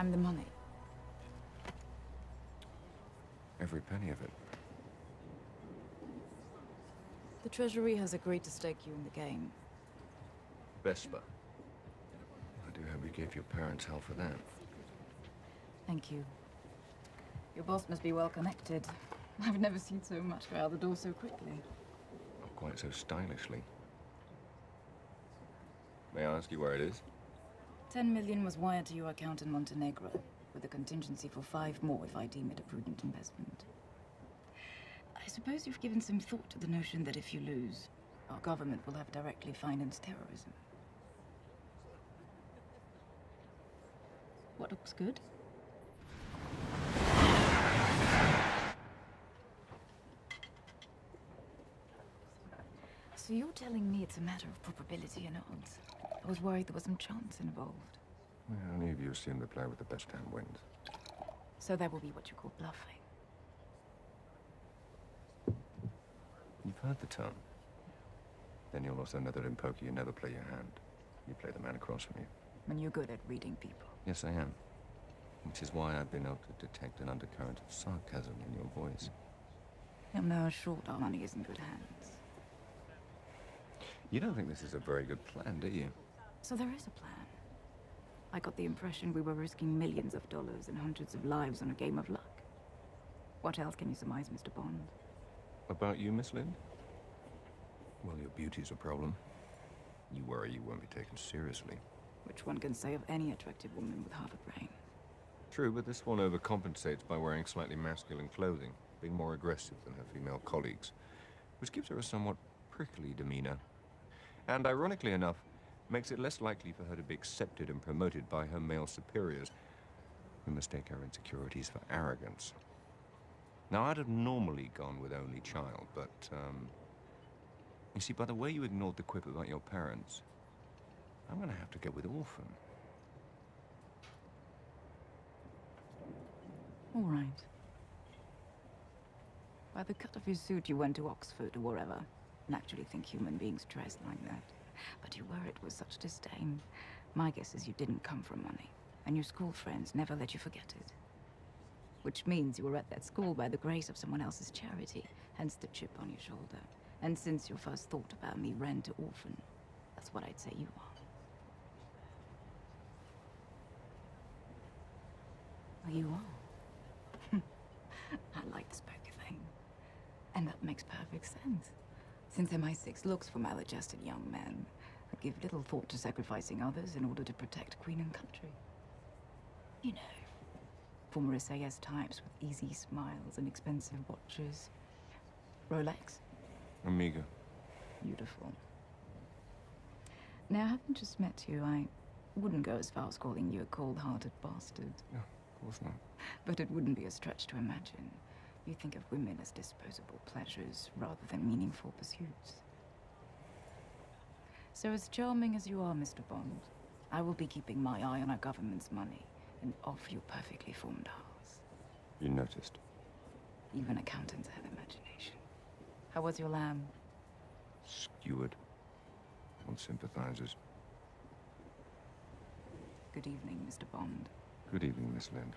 I'm the money. Every penny of it. The Treasury has agreed to stake you in the game. Vesper. I do hope you gave your parents hell for that. Thank you. Your boss must be well connected. I've never seen so much go out the door so quickly. Not quite so stylishly. May I ask you where it is? 10 million was wired to your account in Montenegro, with a contingency for 5 more if I deem it a prudent investment. I suppose you've given some thought to the notion that if you lose, our government will have directly financed terrorism. What looks good? So you're telling me it's a matter of probability and odds? I was worried there was some chance involved. Well, any of you assume the player with the best hand wins. So that will be what you call bluffing. You've heard the term. Then you'll also know that in poker you never play your hand. You play the man across from you. And you're good at reading people. Yes, I am. Which is why I've been able to detect an undercurrent of sarcasm in your voice. You'll know how short our money is in good hands. You don't think this is a very good plan, do you? So there is a plan. I got the impression we were risking millions of dollars and hundreds of lives on a game of luck. What else can you surmise, Mr. Bond? About you, Miss Lind? Well, your beauty's a problem. You worry you won't be taken seriously. Which one can say of any attractive woman with half a brain? True, but this one overcompensates by wearing slightly masculine clothing, being more aggressive than her female colleagues, which gives her a somewhat prickly demeanor. And ironically enough, makes it less likely for her to be accepted and promoted by her male superiors, who mistake her insecurities for arrogance. Now, I'd have normally gone with only child, but, you see, by the way you ignored the quip about your parents, I'm gonna have to go with orphan. All right. By the cut of your suit, you went to Oxford or wherever. I actually think human beings dress like that. But you wear it with such disdain. My guess is you didn't come from money, and your school friends never let you forget it. Which means you were at that school by the grace of someone else's charity, hence the chip on your shoulder. And since your first thought about me ran to orphan, that's what I'd say you are. Well, you are. I like this poker thing. And that makes perfect sense. Since MI6 looks for maladjusted young men, I give little thought to sacrificing others in order to protect Queen and country. You know, former SAS types with easy smiles and expensive watches. Rolex? Amiga. Beautiful. Now, having just met you, I wouldn't go as far as calling you a cold-hearted bastard. No, of course not. But it wouldn't be a stretch to imagine you think of women as disposable pleasures rather than meaningful pursuits. So as charming as you are, Mr. Bond, I will be keeping my eye on our government's money and off your perfectly formed house. You noticed. Even accountants have imagination. How was your lamb? Skewered. On sympathizers. Good evening, Mr. Bond. Good evening, Miss Lind.